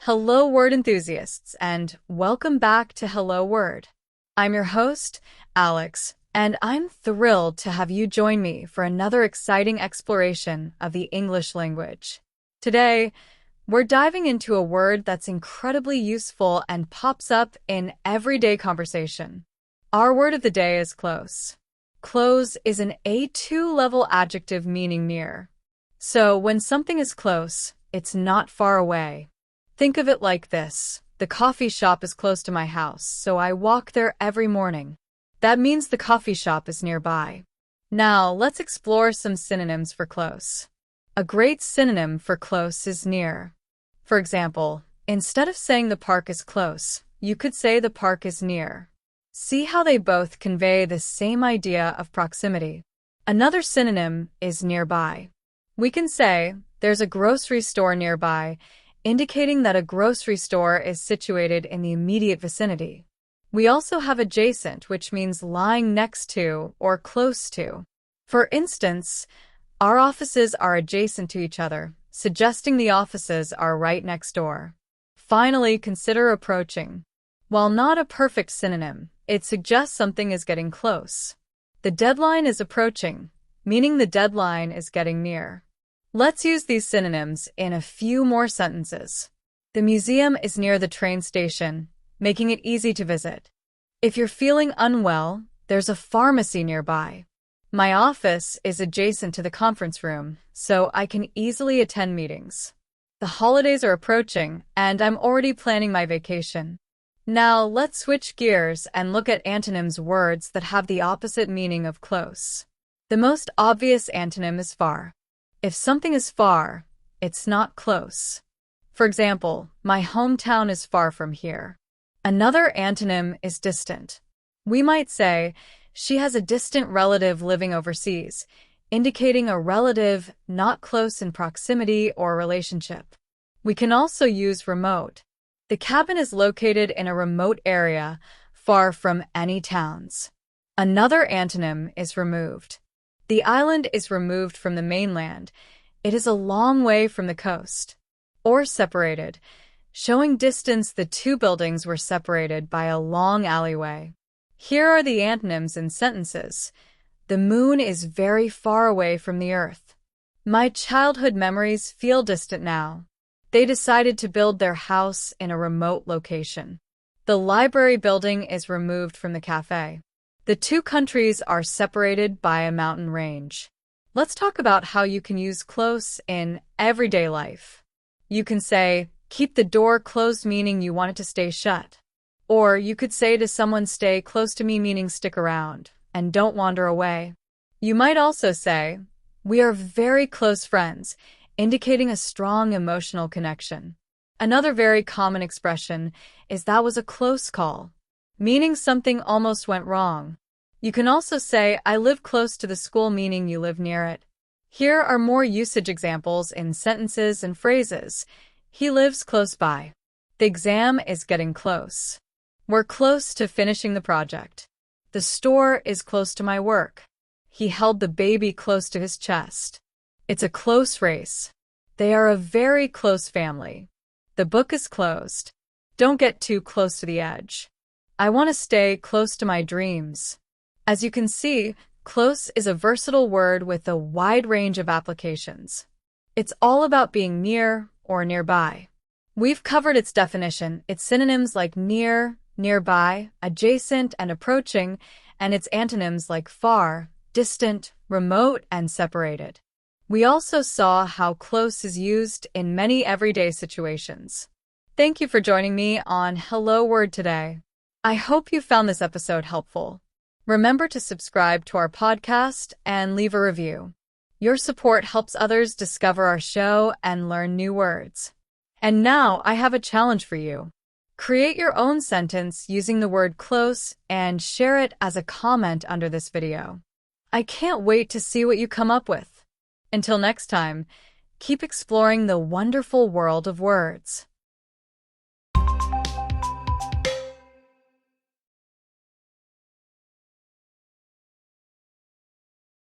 Hello, word enthusiasts, and welcome back to Hello Word. I'm your host, Alex, and I'm thrilled to have you join me for another exciting exploration of the English language. Today, we're diving into a word that's incredibly useful and pops up in everyday conversation. Our word of the day is close. Close is an A2 level adjective meaning near. So when something is close, it's not far away. Think of it like this. The coffee shop is close to my house, so I walk there every morning. That means the coffee shop is nearby. Now, let's explore some synonyms for close. A great synonym for close is near. For example, instead of saying the park is close, you could say the park is near. See how they both convey the same idea of proximity. Another synonym is nearby. We can say, there's a grocery store nearby, indicating that a grocery store is situated in the immediate vicinity. We also have adjacent, which means lying next to or close to. For instance, our offices are adjacent to each other, suggesting the offices are right next door. Finally, consider approaching. While not a perfect synonym, it suggests something is getting close. The deadline is approaching, meaning the deadline is getting near. Let's use these synonyms in a few more sentences. The museum is near the train station, making it easy to visit. If you're feeling unwell, there's a pharmacy nearby. My office is adjacent to the conference room, so I can easily attend meetings. The holidays are approaching, and I'm already planning my vacation. Now, let's switch gears and look at antonyms, words that have the opposite meaning of close. The most obvious antonym is far. If something is far, it's not close. For example, my hometown is far from here. Another antonym is distant. We might say, she has a distant relative living overseas, indicating a relative not close in proximity or relationship. We can also use remote. The cabin is located in a remote area, far from any towns. Another antonym is removed. The island is removed from the mainland. It is a long way from the coast. Or separated, showing distance. The two buildings were separated by a long alleyway. Here are the antonyms in sentences. The moon is very far away from the earth. My childhood memories feel distant now. They decided to build their house in a remote location. The library building is removed from the cafe. The two countries are separated by a mountain range. Let's talk about how you can use close in everyday life. You can say, keep the door closed, meaning you want it to stay shut. Or you could say to someone, stay close to me, meaning stick around and don't wander away. You might also say, we are very close friends, indicating a strong emotional connection. Another very common expression is that was a close call, meaning something almost went wrong. You can also say, I live close to the school, meaning you live near it. Here are more usage examples in sentences and phrases. He lives close by. The exam is getting close. We're close to finishing the project. The store is close to my work. He held the baby close to his chest. It's a close race. They are a very close family. The book is closed. Don't get too close to the edge. I want to stay close to my dreams. As you can see, close is a versatile word with a wide range of applications. It's all about being near or nearby. We've covered its definition, its synonyms like near, nearby, adjacent, and approaching, and its antonyms like far, distant, remote, and separated. We also saw how close is used in many everyday situations. Thank you for joining me on Hello Word today. I hope you found this episode helpful. Remember to subscribe to our podcast and leave a review. Your support helps others discover our show and learn new words. And now I have a challenge for you. Create your own sentence using the word close and share it as a comment under this video. I can't wait to see what you come up with. Until next time, keep exploring the wonderful world of words.